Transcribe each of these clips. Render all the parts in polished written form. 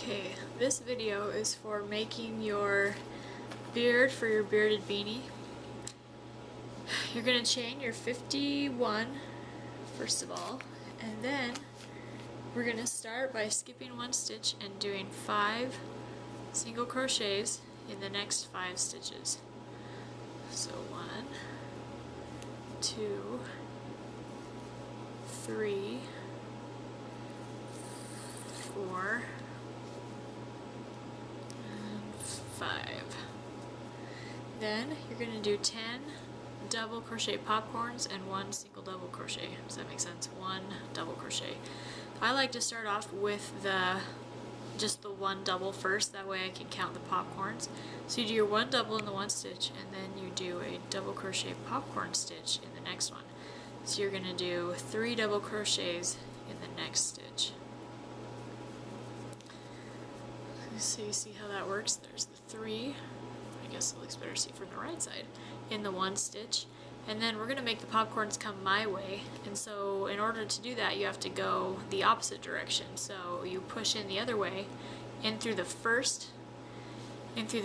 Okay, this video is for making your beard for your bearded beanie. You're going to chain your 51 first of all, and then we're going to start by skipping one stitch and doing 5 single crochets in the next 5 stitches. So 1, 2, 3, 4, 5. Then you're going to do 10 double crochet popcorns and 1 single double crochet. Does that make sense? 1 double crochet. I like to start off with just the 1 double first, that way I can count the popcorns. So you do your 1 double in the 1 stitch, and then you do a double crochet popcorn stitch in the next one. So you're going to do 3 double crochets in the next stitch. So you see how that works? There's the 3, I guess it looks better to see from the right side, in the 1 stitch. And then we're going to make the popcorns come my way, and so in order to do that you have to go the opposite direction. So you push in the other way, in through the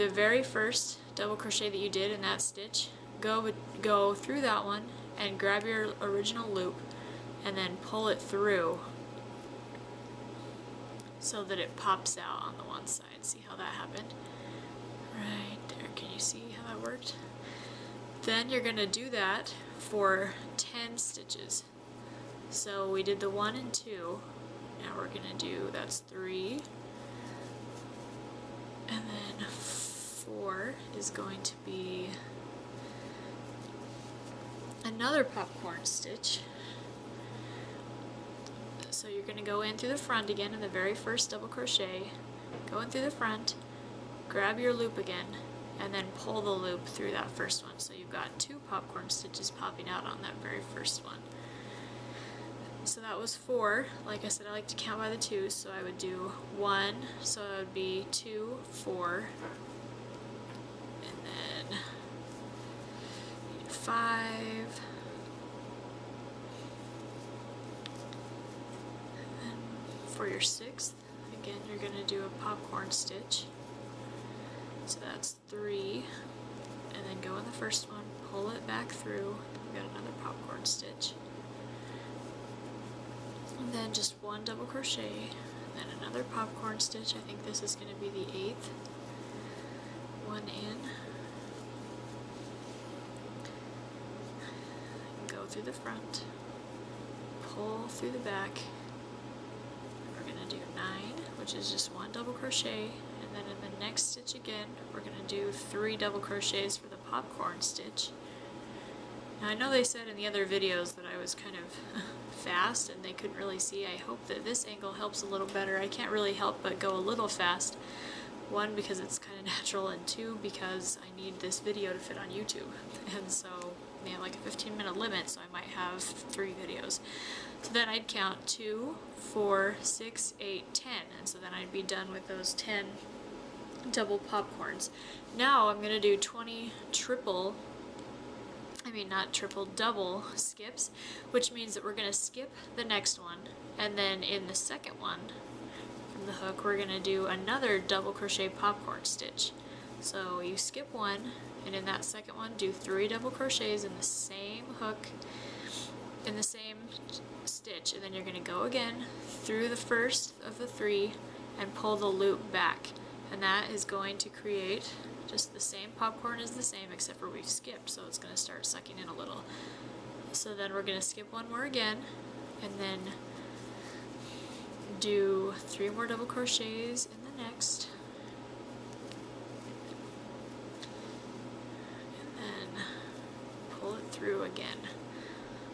very first double crochet that you did in that stitch, go through that one and grab your original loop and then pull it through so that it pops out on the one side. See how that happened? Right there, can you see how that worked? Then you're going to do that for 10 stitches. So we did the 1 and 2, now we're going to do, that's 3, and then 4 is going to be another popcorn stitch. So you're going to go in through the front again in the very first double crochet, go in through the front, grab your loop again, and then pull the loop through that first one. So you've got 2 popcorn stitches popping out on that very first one. So that was 4. Like I said, I like to count by the 2s, so I would do 1, so it would be 2, 4, and then 5, for your 6th, again you're going to do a popcorn stitch, so that's 3, and then go in the first one, pull it back through, we've got another popcorn stitch, and then just 1 double crochet, and then another popcorn stitch. I think this is going to be the 8th, 1 in, go through the front, pull through the back, do 9, which is just 1 double crochet, and then in the next stitch again we're going to do 3 double crochets for the popcorn stitch. Now I know they said in the other videos that I was kind of fast and they couldn't really see. I hope that this angle helps a little better. I can't really help but go a little fast. 1, because it's kind of natural, and 2, because I need this video to fit on YouTube. And so they have like a 15-minute limit, so I might have 3 videos. So then I'd count 2, 4, 6, 8, 10, and so then I'd be done with those 10 double popcorns. Now I'm going to do 20 double skips, which means that we're going to skip the next one, and then in the second one from the hook we're going to do another double crochet popcorn stitch. So you skip 1, and in that second one do 3 double crochets in the same hook, in the same stitch, and then you're going to go again through the first of the 3 and pull the loop back, and that is going to create just the same popcorn as the same, except for we've skipped, so it's going to start sucking in a little. So then we're going to skip 1 more again, and then do 3 more double crochets in the next, and then pull it through again.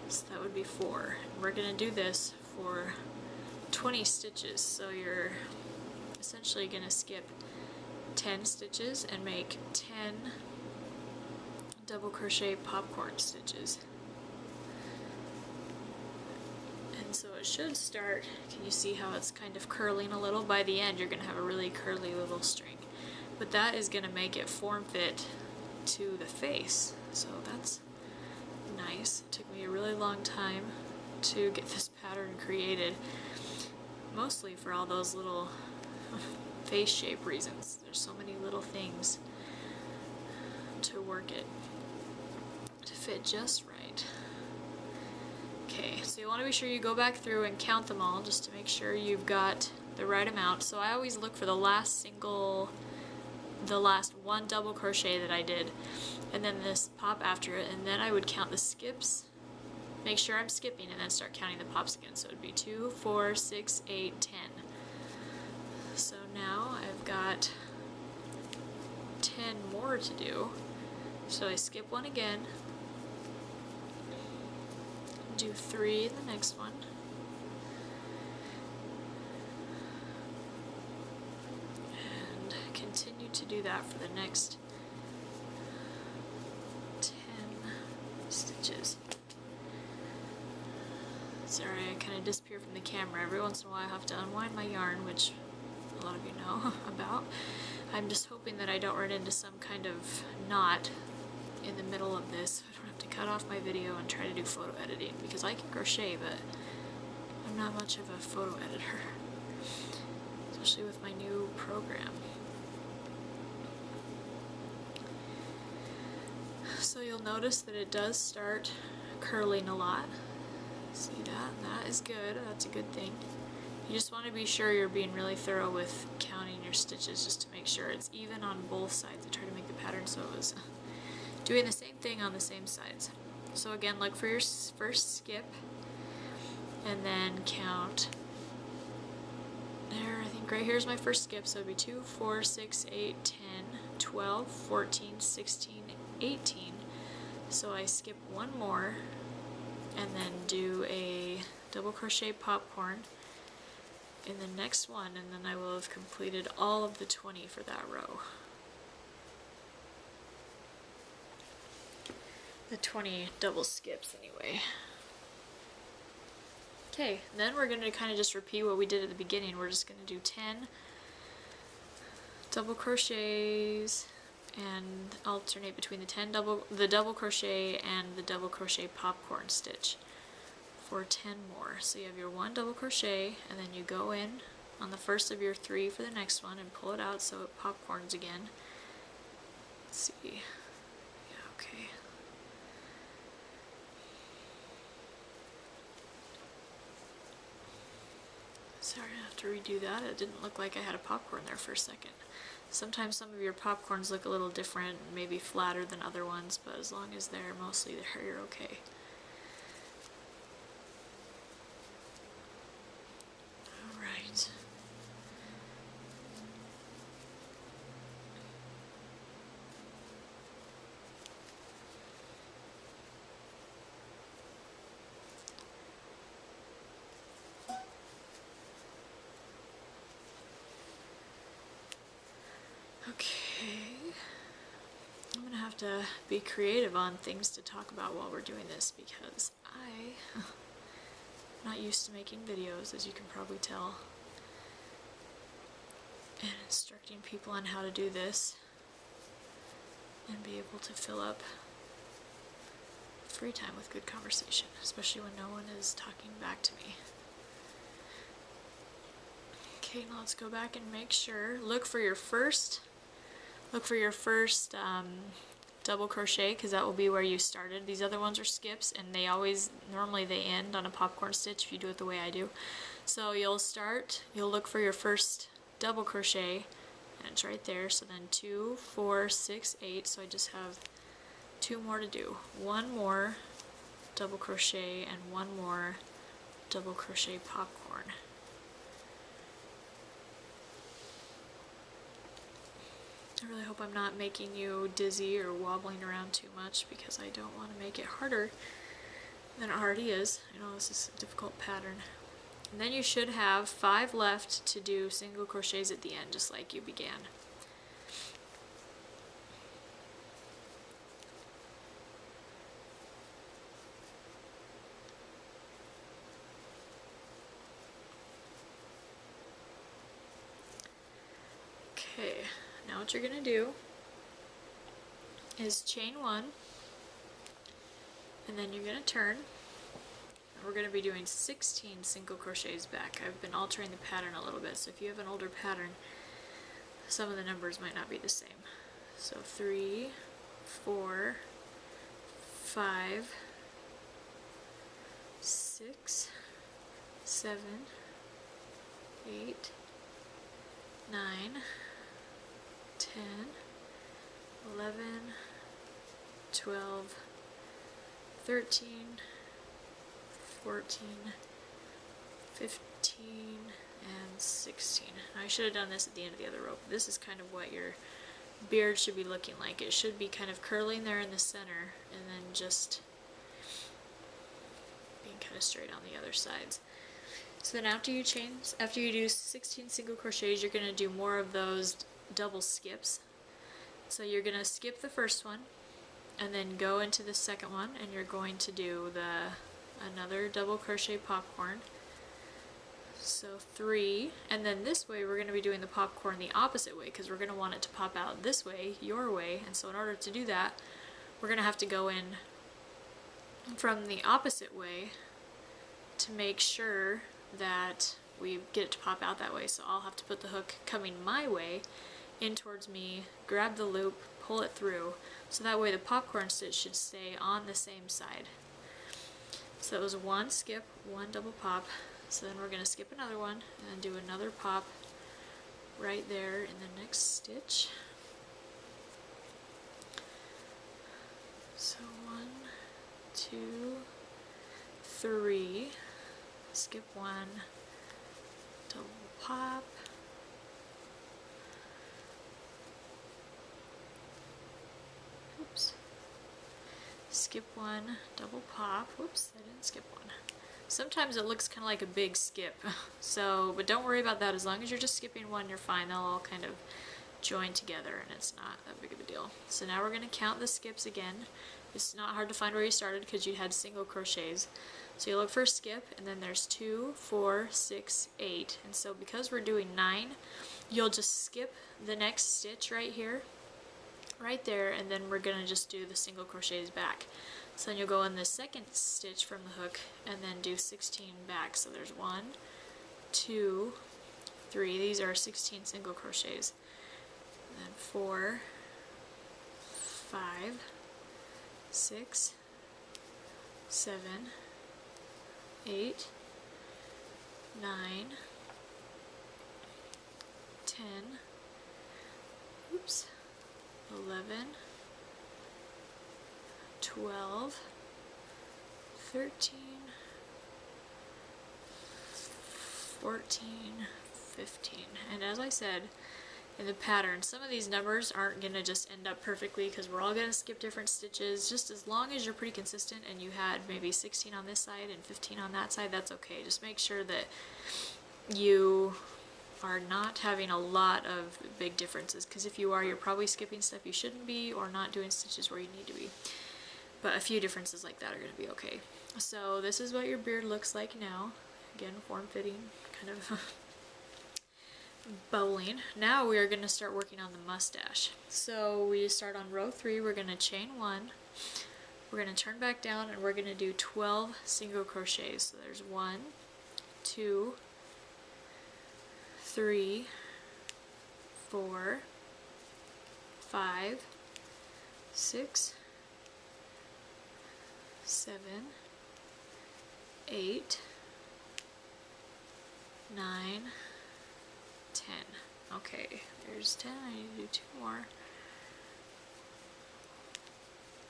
So that would be 4. And we're going to do this for 20 stitches, so you're essentially going to skip 10 stitches and make 10 double crochet popcorn stitches. And so it should start, can you see how it's kind of curling a little? By the end you're going to have a really curly little string. But that is going to make it form fit to the face, so that's nice. It took me a really long time to get this pattern created, mostly for all those little face shape reasons. There's so many little things to work it to fit just right. Okay, so you want to be sure you go back through and count them all just to make sure you've got the right amount. So I always look for the last one double crochet that I did, and then this pop after it, and then I would count the skips, make sure I'm skipping, and then start counting the pops again. So it'd be 2, 4, 6, 8, 10. So now I've got 10 more to do. So I skip one again, do 3 in the next one, and continue to do that for the next 10 stitches. Sorry, I kind of disappear from the camera. Every once in a while I have to unwind my yarn, which a lot of you know about. I'm just hoping that I don't run into some kind of knot in the middle of this, so I don't have to cut off my video and try to do photo editing, because I can crochet, but I'm not much of a photo editor, especially with my new program. So you'll notice that it does start curling a lot. See that? That is good. That's a good thing. You just want to be sure you're being really thorough with counting your stitches, just to make sure it's even on both sides. I try to make the pattern so it was doing the same thing on the same sides. So again, look for your first skip, and then count. There, I think right here's my first skip, so it'd be 2, 4, 6, 8, 10, 12, 14, 16, 18. So I skip one more, and then do a double crochet popcorn in the next one, and then I will have completed all of the 20 for that row. The 20 double skips anyway. Okay, then we're going to kind of just repeat what we did at the beginning. We're just going to do 10 double crochets and alternate between the double crochet and the double crochet popcorn stitch for 10 more. So you have your 1 double crochet, and then you go in on the first of your 3 for the next one and pull it out so it popcorns again. Let's see. Yeah, okay. Sorry, I have to redo that. It didn't look like I had a popcorn there for a second. Sometimes some of your popcorns look a little different, maybe flatter than other ones, but as long as they're mostly there, you're okay. Alright. Okay, I'm gonna have to be creative on things to talk about while we're doing this, because I'm not used to making videos, as you can probably tell, and instructing people on how to do this and be able to fill up free time with good conversation, especially when no one is talking back to me. Okay, now let's go back and make sure. Look for your first double crochet, because that will be where you started. These other ones are skips, and normally they end on a popcorn stitch if you do it the way I do. So you'll look for your first double crochet, and it's right there. So then 2, 4, 6, 8, so I just have 2 more to do. 1 more double crochet and 1 more double crochet popcorn. I really hope I'm not making you dizzy or wobbling around too much, because I don't want to make it harder than it already is. I know this is a difficult pattern. And then you should have 5 left to do single crochets at the end, just like you began. Okay. Now what you're going to do is chain 1, and then you're going to turn we're going to be doing 16 single crochets back. I've been altering the pattern a little bit, so if you have an older pattern, some of the numbers might not be the same. So 3, 4, 5, 6, 7, 8, 9, 10, 11, 12, 13, 14, 15, and 16. I should have done this at the end of the other rope. This is kind of what your beard should be looking like. It should be kind of curling there in the center and then just being kind of straight on the other sides. So then after you do 16 single crochets, you're going to do more of those double skips. So you're going to skip the first one and then go into the second one, and you're going to do another double crochet popcorn. So 3, and then this way we're going to be doing the popcorn the opposite way because we're going to want it to pop out this way, your way, and so in order to do that, we're going to have to go in from the opposite way to make sure that we get it to pop out that way. So I'll have to put the hook coming my way in towards me, grab the loop, pull it through, so that way the popcorn stitch should stay on the same side. So it was one skip, one double pop. So then we're going to skip another one and do another pop right there in the next stitch. So 1, 2, 3, skip one, double pop, oops, skip one, double pop, whoops, I didn't skip one. Sometimes it looks kind of like a big skip, but don't worry about that. As long as you're just skipping one, you're fine. They'll all kind of join together and it's not that big of a deal. So now we're going to count the skips again. It's not hard to find where you started because you had single crochets. So you look for a skip, and then there's 2, 4, 6, 8. And so because we're doing 9, you'll just skip the next stitch right here, right there, and then we're going to just do the single crochets back. So then you'll go in the second stitch from the hook and then do 16 back. So there's 1, 2, 3. These are 16 single crochets. And then 4, 5, 6, 7, 8, 9, 10, oops, 11, 12, 13, 14, 15. And as I said, in the pattern, some of these numbers aren't going to just end up perfectly because we're all going to skip different stitches. Just as long as you're pretty consistent and you had maybe 16 on this side and 15 on that side, that's okay. Just make sure that you are not having a lot of big differences, because if you are, you're probably skipping stuff you shouldn't be or not doing stitches where you need to be. But a few differences like that are going to be okay. So this is what your beard looks like now. Again, form-fitting, kind of bowling. Now we are going to start working on the mustache. So we start on row 3, we're going to chain 1, we're going to turn back down, and we're going to do 12 single crochets. So there's 1, 2, 3, 4, 5, 6, 7, 8, 9, 10. Okay, there's 10. I need to do 2 more.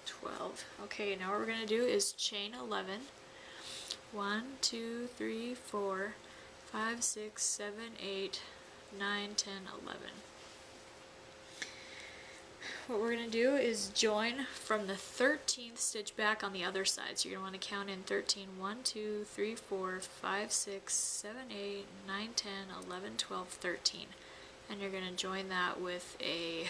12. Okay, now what we're going to do is chain 11. 1, 2, 3, 4, 5, 6, 7, 8, 9, 10, 11. What we're going to do is join from the 13th stitch back on the other side. So you're going to want to count in 13. 1, 2, 3, 4, 5, 6, 7, 8, 9, 10, 11, 12, 13. And you're going to join that with a,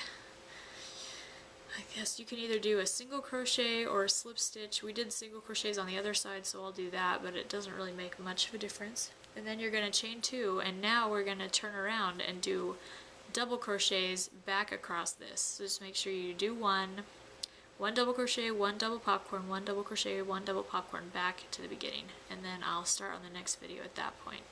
I guess you can either do a single crochet or a slip stitch. We did single crochets on the other side, so I'll do that, but it doesn't really make much of a difference. And then you're going to chain 2, and now we're going to turn around and do double crochets back across this. So just make sure you do 1, 1 double crochet, 1 double popcorn, 1 double crochet, 1 double popcorn back to the beginning, and then I'll start on the next video at that point.